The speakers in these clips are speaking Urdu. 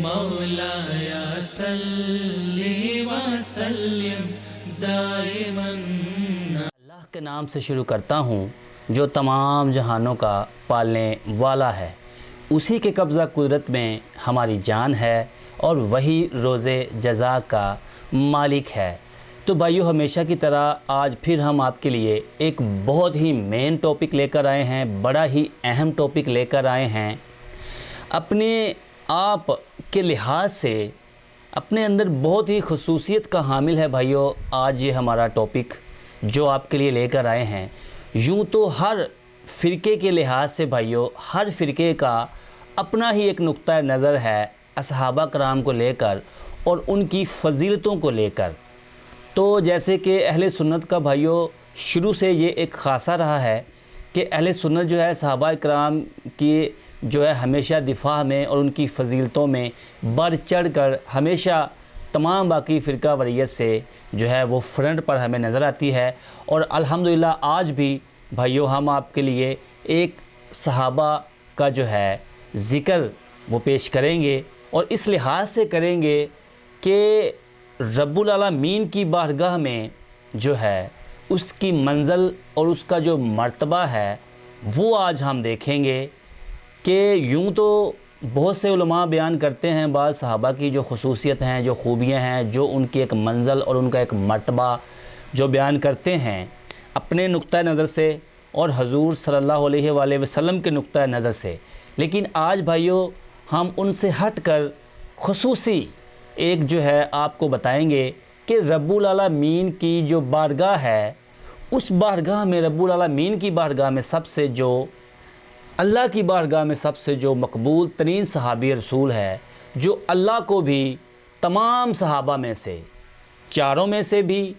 مولایا صلی وسلم دائما۔ اللہ کے نام سے شروع کرتا ہوں جو تمام جہانوں کا پالنے والا ہے، اسی کے قبضہ قدرت میں ہماری جان ہے اور وہی روز جزا کا مالک ہے۔ تو بھائیو، ہمیشہ کی طرح آج پھر ہم آپ کے لیے ایک بہت ہی مین ٹاپک لے کر آئے ہیں، بڑا ہی اہم ٹاپک لے کر آئے ہیں۔ اپنے آپ کے لحاظ سے اپنے اندر بہت ہی خصوصیت کا حامل ہے بھائیو آج یہ ہمارا ٹاپک جو آپ کے لیے لے کر آئے ہیں۔ یوں تو ہر فرقے کے لحاظ سے بھائیو، ہر فرقے کا اپنا ہی ایک نقطہ نظر ہے صحابہ کرام کو لے کر اور ان کی فضیلتوں کو لے کر۔ تو جیسے کہ اہل سنت کا بھائیو شروع سے یہ ایک خاصہ رہا ہے کہ اہل سنت جو ہے صحابہ کرام کی جو ہے ہمیشہ دفاع میں اور ان کی فضیلتوں میں بڑھ چڑھ کر ہمیشہ تمام باقی فرقہ واریت سے جو ہے وہ فرنٹ پر ہمیں نظر آتی ہے۔ اور الحمدللہ آج بھی بھائیو ہم آپ کے لیے ایک صحابہ کا جو ہے ذکر وہ پیش کریں گے، اور اس لحاظ سے کریں گے کہ رب العالمین کی بارگاہ میں جو ہے اس کی منزل اور اس کا جو مرتبہ ہے وہ آج ہم دیکھیں گے کہ یوں تو بہت سے علماء بیان کرتے ہیں بعض صحابہ کی جو خصوصیت ہیں، جو خوبیاں ہیں، جو ان کی ایک منزل اور ان کا ایک مرتبہ جو بیان کرتے ہیں اپنے نقطہ نظر سے اور حضور صلی اللہ علیہ وآلہ وسلم کے نقطہ نظر سے، لیکن آج بھائیو ہم ان سے ہٹ کر خصوصی ایک جو ہے آپ کو بتائیں گے کہ رب العالمین کی جو بارگاہ ہے، اس بارگاہ میں رب العالمین کی بارگاہ میں سب سے جو اللہ کی بارگاہ میں سب سے جو مقبول ترین صحابی رسول ہے، جو اللہ کو بھی تمام صحابہ میں سے، چاروں میں سے بھی،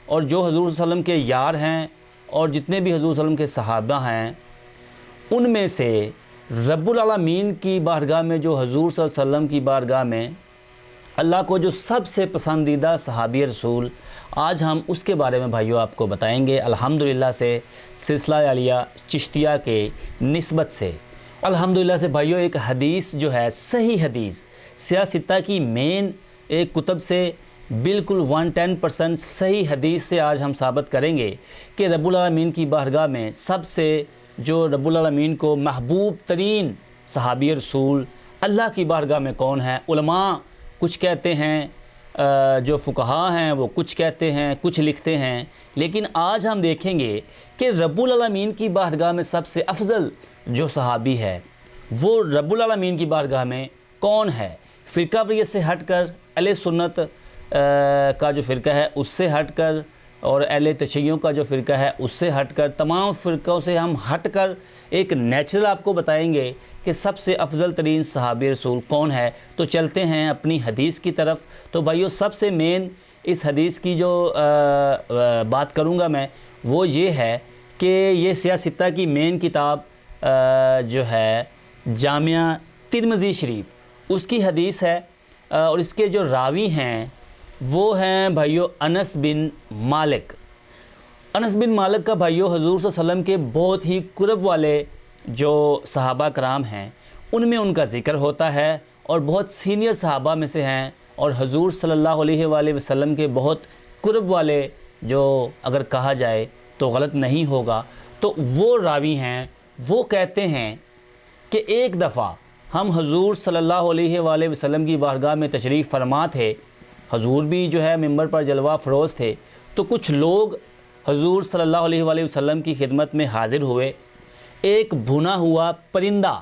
اور جو حضور صلی اللہ علیہ وسلم کے یار ہیں اور جتنے بھی حضور صلی اللہ علیہ وسلم کے صحابہ ہیں، ان میں سے رب العالمین کی بارگاہ میں جو حضور صلی اللہ علیہ وسلم کی بارگاہ میں اللہ کو جو سب سے پسندیدہ صحابی رسول، آج ہم اس کے بارے میں بھائیو آپ کو بتائیں گے الحمدللہ سے سلسلہ عالیہ چشتیہ کے نسبت سے۔ الحمدللہ سے بھائیو ایک حدیث جو ہے صحیح حدیث سیاہ ستہ کی مین ایک کتب سے بالکل 110% صحیح حدیث سے آج ہم ثابت کریں گے کہ رب العالمین کی بارگاہ میں سب سے جو رب العالمین کو محبوب ترین صحابی رسول اللہ کی بارگاہ میں کون ہے۔ علماء کچھ کہتے ہیں، جو فقہاء ہیں وہ کچھ کہتے ہیں، کچھ لکھتے ہیں، لیکن آج ہم دیکھیں گے کہ رب العالمین کی بارگاہ میں سب سے افضل جو صحابی ہے وہ رب العالمین کی بارگاہ میں کون ہے۔ فرقہ واریت سے ہٹ کر اہل سنت کا جو فرقہ ہے اس سے ہٹ کر، اور اہل تشیعوں کا جو فرقہ ہے اس سے ہٹ کر، تمام فرقوں سے ہم ہٹ کر ایک نیچرل آپ کو بتائیں گے کہ سب سے افضل ترین صحابی رسول کون ہے۔ تو چلتے ہیں اپنی حدیث کی طرف۔ تو بھائیو سب سے مین اس حدیث کی جو بات کروں گا میں وہ یہ ہے کہ یہ سیاہ ستہ کی مین کتاب جو ہے جامعہ ترمذی شریف، اس کی حدیث ہے، اور اس کے جو راوی ہیں وہ ہیں بھائیو انس بن مالک۔ انس بن مالک کا بھائیو حضور صلی اللہ علیہ وسلم کے بہت ہی قرب والے جو صحابہ کرام ہیں ان میں ان کا ذکر ہوتا ہے، اور بہت سینئر صحابہ میں سے ہیں، اور حضور صلی اللہ علیہ وآلہ وسلم کے بہت قرب والے جو اگر کہا جائے تو غلط نہیں ہوگا۔ تو وہ راوی ہیں، وہ کہتے ہیں کہ ایک دفعہ ہم حضور صلی اللہ علیہ وآلہ وسلم کی بارگاہ میں تشریف فرما تھے، حضور بھی جو ہے ممبر پر جلوہ فروز تھے، تو کچھ لوگ حضور صلی اللہ علیہ وآلہ وسلم کی خدمت میں حاضر ہوئے، ایک بھنا ہوا پرندہ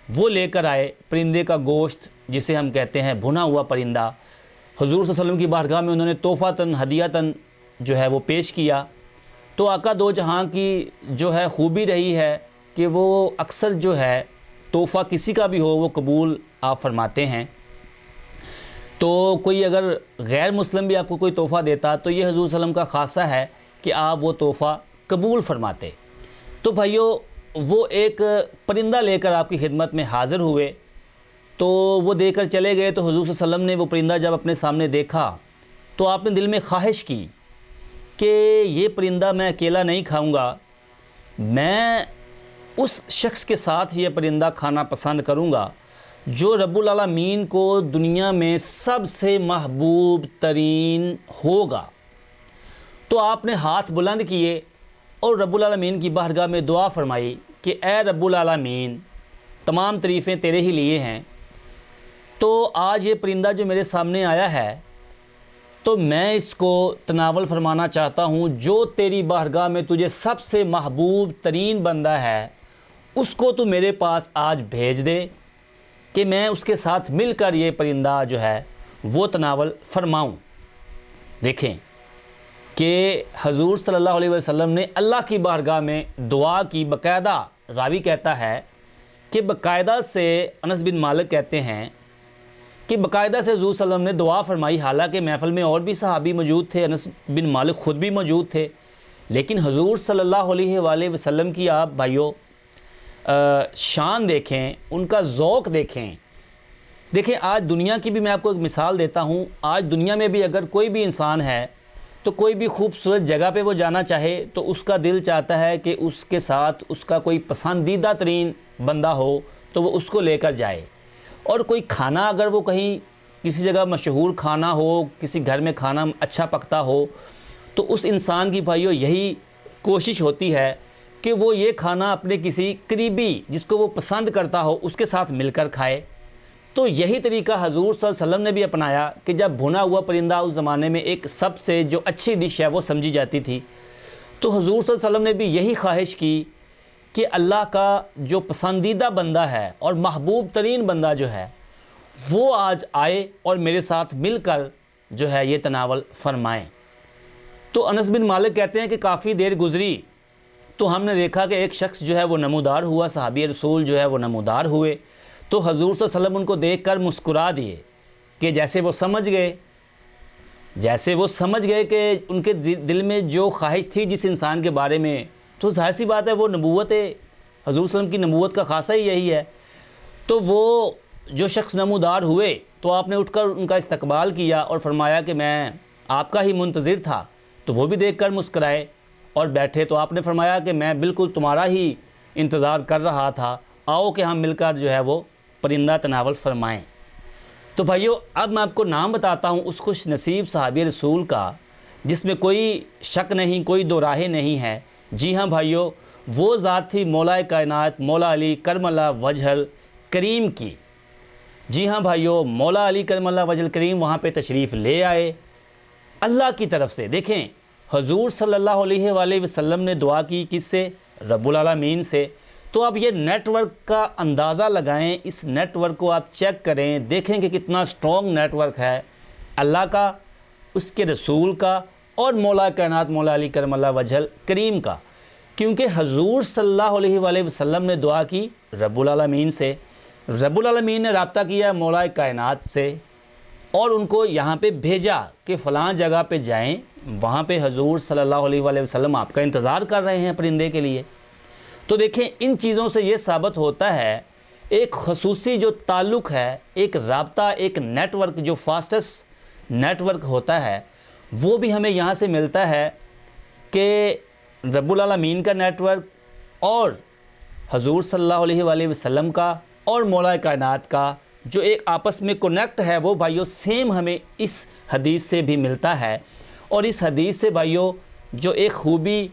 وہ لے کر آئے، پرندے کا گوشت جسے ہم کہتے ہیں بھنا ہوا پرندہ، حضور صلی اللہ علیہ وسلم کی بارگاہ میں انہوں نے تحفۃً ہدیۃً جو ہے وہ پیش کیا۔ تو آقا دو جہاں کی جو ہے خوبی رہی ہے کہ وہ اکثر جو ہے تحفہ کسی کا بھی ہو وہ قبول آپ فرماتے ہیں۔ تو کوئی اگر غیر مسلم بھی آپ کو کوئی تحفہ دیتا تو یہ حضور صلی اللہ علیہ وسلم کا خاصہ ہے کہ آپ وہ تحفہ قبول فرماتے۔ تو بھائیو وہ ایک پرندہ لے کر آپ کی خدمت میں حاضر ہوئے، تو وہ دے کر چلے گئے۔ تو حضور صلی اللہ علیہ وسلم نے وہ پرندہ جب اپنے سامنے دیکھا تو آپ نے دل میں خواہش کی کہ یہ پرندہ میں اکیلا نہیں کھاؤں گا، میں اس شخص کے ساتھ یہ پرندہ کھانا پسند کروں گا جو رب العالمین کو دنیا میں سب سے محبوب ترین ہوگا، تو آپ نے ہاتھ بلند کیے اور رب العالمین کی بارگاہ میں دعا فرمائی کہ اے رب العالمین، تمام تعریفیں تیرے ہی لیے ہیں، تو آج یہ پرندہ جو میرے سامنے آیا ہے تو میں اس کو تناول فرمانا چاہتا ہوں۔ جو تیری بارگاہ میں تجھے سب سے محبوب ترین بندہ ہے اس کو تو میرے پاس آج بھیج دے کہ میں اس کے ساتھ مل کر یہ پرندہ جو ہے وہ تناول فرماؤں۔ دیکھیں کہ حضور صلی اللہ علیہ وسلم نے اللہ کی بارگاہ میں دعا کی، باقاعدہ راوی کہتا ہے کہ باقاعدہ سے انس بن مالک کہتے ہیں کہ باقاعدہ سے حضور صلی اللہ علیہ وسلم نے دعا فرمائی، حالانکہ محفل میں اور بھی صحابی موجود تھے، انس بن مالک خود بھی موجود تھے، لیکن حضور صلی اللہ علیہ وآلہ وسلم کی آپ بھائیوں شان دیکھیں، ان کا ذوق دیکھیں۔ دیکھیں آج دنیا کی بھی میں آپ کو ایک مثال دیتا ہوں۔ آج دنیا میں بھی اگر کوئی بھی انسان ہے تو کوئی بھی خوبصورت جگہ پہ وہ جانا چاہے تو اس کا دل چاہتا ہے کہ اس کے ساتھ اس کا کوئی پسندیدہ ترین بندہ ہو تو وہ اس کو لے کر جائے، اور کوئی کھانا اگر وہ کہیں کسی جگہ مشہور کھانا ہو، کسی گھر میں کھانا اچھا پکتا ہو تو اس انسان کی بھائیوں یہی کوشش ہوتی ہے کہ وہ یہ کھانا اپنے کسی قریبی جس کو وہ پسند کرتا ہو اس کے ساتھ مل کر کھائے۔ تو یہی طریقہ حضور صلی اللہ علیہ وسلم نے بھی اپنایا کہ جب بھنا ہوا پرندہ اس زمانے میں ایک سب سے جو اچھی ڈش ہے وہ سمجھی جاتی تھی، تو حضور صلی اللہ علیہ وسلم نے بھی یہی خواہش کی کہ اللہ کا جو پسندیدہ بندہ ہے اور محبوب ترین بندہ جو ہے وہ آج آئے اور میرے ساتھ مل کر جو ہے یہ تناول فرمائیں۔ تو انس بن مالک کہتے ہیں کہ کافی دیر گزری تو ہم نے دیکھا کہ ایک شخص جو ہے وہ نمودار ہوا، صحابی رسول جو ہے وہ نمودار ہوئے، تو حضور صلی اللہ علیہ وسلم ان کو دیکھ کر مسکرا دیے کہ جیسے وہ سمجھ گئے کہ ان کے دل میں جو خواہش تھی جس انسان کے بارے میں، تو ظاہر سی بات ہے وہ نبوت ہے، حضور صلی اللہ علیہ وسلم کی نبوت کا خاصہ ہی یہی ہے۔ تو وہ جو شخص نمودار ہوئے تو آپ نے اٹھ کر ان کا استقبال کیا اور فرمایا کہ میں آپ کا ہی منتظر تھا، تو وہ بھی دیکھ کر مسکرائے اور بیٹھے۔ تو آپ نے فرمایا کہ میں بالکل تمہارا ہی انتظار کر رہا تھا، آؤ کہ ہم مل کر جو ہے وہ پرندہ تناول فرمائیں۔ تو بھائیو اب میں آپ کو نام بتاتا ہوں اس خوش نصیب صحابی رسول کا جس میں کوئی شک نہیں، کوئی دو راہے نہیں ہے۔ جی ہاں بھائیو، وہ ذات تھی مولا کائنات مولا علی کرم اللہ وجہ کریم کی۔ جی ہاں بھائیو، مولا علی کرم اللہ وجہ کریم وہاں پہ تشریف لے آئے اللہ کی طرف سے۔ دیکھیں حضور صلی اللہ علیہ وآلہ وسلم نے دعا کی کس سے؟ رب العالمین سے۔ تو اب یہ نیٹ ورک کا اندازہ لگائیں، اس نیٹ ورک کو آپ چیک کریں، دیکھیں کہ کتنا سٹرونگ نیٹ ورک ہے اللہ کا، اس کے رسول کا اور مولا کائنات مولا علی کرم اللہ وجہ کریم کا، کیونکہ حضور صلی اللہ علیہ وآلہ وسلم نے دعا کی رب العالمین سے، رب العالمین نے رابطہ کیا مولا کائنات سے اور ان کو یہاں پہ بھیجا کہ فلاں جگہ پہ جائیں، وہاں پہ حضور صلی اللہ علیہ وآلہ وسلم آپ کا انتظار کر رہے ہیں پرندے کے لیے۔ تو دیکھیں ان چیزوں سے یہ ثابت ہوتا ہے ایک خصوصی جو تعلق ہے، ایک رابطہ، ایک نیٹ ورک جو فاسٹسٹ نیٹ ورک ہوتا ہے وہ بھی ہمیں یہاں سے ملتا ہے کہ رب العالمین کا نیٹ ورک اور حضور صلی اللہ علیہ وآلہ وسلم کا اور مولا کائنات کا جو ایک آپس میں کنیکٹ ہے وہ بھائیوں سیم ہمیں اس حدیث سے بھی ملتا ہے۔ اور اس حدیث سے بھائیوں جو ایک خوبی،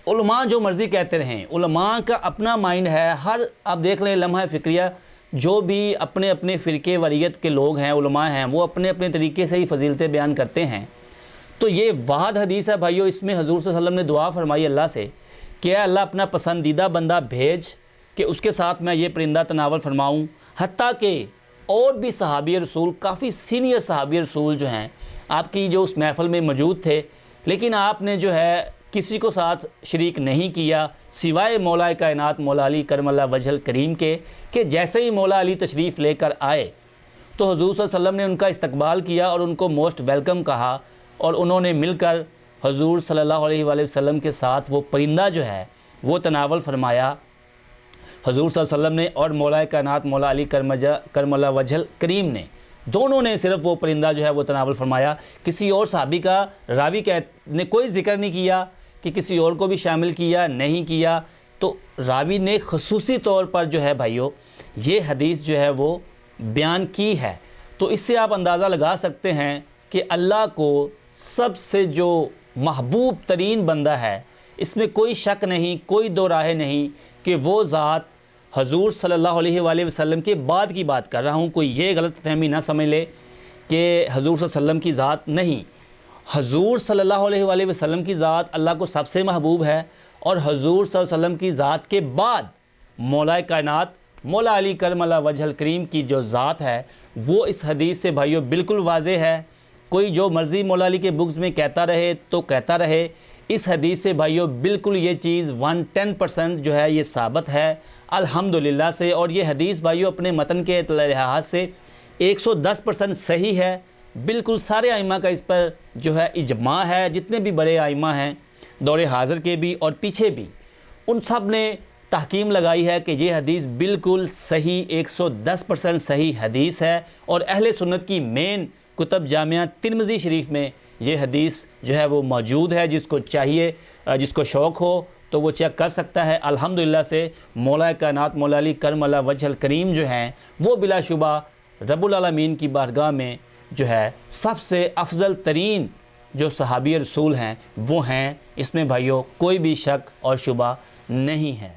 علماء جو مرضی کہتے رہیں، علماء کا اپنا مائنڈ ہے، ہر آپ دیکھ لیں لمحہ فکریہ جو بھی اپنے اپنے فرقے وریت کے لوگ ہیں، علماء ہیں، وہ اپنے اپنے طریقے سے ہی فضیلتیں بیان کرتے ہیں۔ تو یہ واحد حدیث ہے بھائیو، اس میں حضور صلی اللہ علیہ وسلم نے دعا فرمائی اللہ سے کہ اے اللہ اپنا پسندیدہ بندہ بھیج کہ اس کے ساتھ میں یہ پرندہ تناول فرماؤں۔ حتیٰ کہ اور بھی صحابی رسول، کافی سینئر صحابی رسول جو ہیں آپ کی جو اس محفل میں موجود تھے، لیکن آپ نے جو ہے کسی کو ساتھ شریک نہیں کیا سوائے مولا کائنات مولا علی کرم اللہ وجہ کریم کے، کہ جیسے ہی مولا علی تشریف لے کر آئے تو حضور صلی اللہ علیہ وسلم نے ان کا استقبال کیا اور ان کو موسٹ ویلکم کہا، اور انہوں نے مل کر حضور صلی اللہ علیہ وآلہ وسلم کے ساتھ وہ پرندہ جو ہے وہ تناول فرمایا حضور صلی اللہ علیہ وسلم نے اور مولا کائنات مولا علی کرم اللہ وجہ کریم نے، دونوں نے صرف وہ پرندہ جو ہے وہ تناول فرمایا۔ کسی اور صحابی کا راوی نے کوئی ذکر نہیں کیا کہ کسی اور کو بھی شامل کیا نہیں کیا، تو راوی نے خصوصی طور پر جو ہے بھائیو یہ حدیث جو ہے وہ بیان کی ہے، تو اس سے آپ اندازہ لگا سکتے ہیں کہ اللہ کو سب سے جو محبوب ترین بندہ ہے، اس میں کوئی شک نہیں، کوئی دو راہ نہیں کہ وہ ذات حضور صلی اللہ علیہ وآلہ وسلم کے بعد کی بات کر رہا ہوں۔ کوئی یہ غلط فہمی نہ سمجھ لے کہ حضور صلی اللہ علیہ وسلم کی ذات نہیں، حضور صلی اللہ علیہ وآلہ وسلم کی ذات اللہ کو سب سے محبوب ہے، اور حضور صلی اللہ علیہ وسلم کی ذات کے بعد مولا کائنات مولا علی کرم اللہ وجہ الکریم کی جو ذات ہے وہ اس حدیث سے بھائیو بالکل واضح ہے۔ کوئی جو مرضی مولا علی کے بکس میں کہتا رہے تو کہتا رہے، اس حدیث سے بھائیو بالکل یہ چیز 110% جو ہے یہ ثابت ہے الحمدللہ سے، اور یہ حدیث بھائیو اپنے متن کے لحاظ سے 110% صحیح ہے۔ بالکل سارے ائمہ کا اس پر جو ہے اجماع ہے، جتنے بھی بڑے ائمہ ہیں دور حاضر کے بھی اور پیچھے بھی، ان سب نے تحکیم لگائی ہے کہ یہ حدیث بالکل صحیح 110% صحیح حدیث ہے، اور اہل سنت کی مین کتب جامعہ ترمذی شریف میں یہ حدیث جو ہے وہ موجود ہے۔ جس کو چاہیے، جس کو شوق ہو تو وہ چیک کر سکتا ہے۔ الحمدللہ سے مولا کائنات مولا علی کرم اللہ وجہ الکریم جو ہیں وہ بلا شبہ رب العالمین کی بارگاہ میں جو ہے سب سے افضل ترین جو صحابی رسول ہیں وہ ہیں، اس میں بھائیوں کوئی بھی شک اور شبہ نہیں ہے۔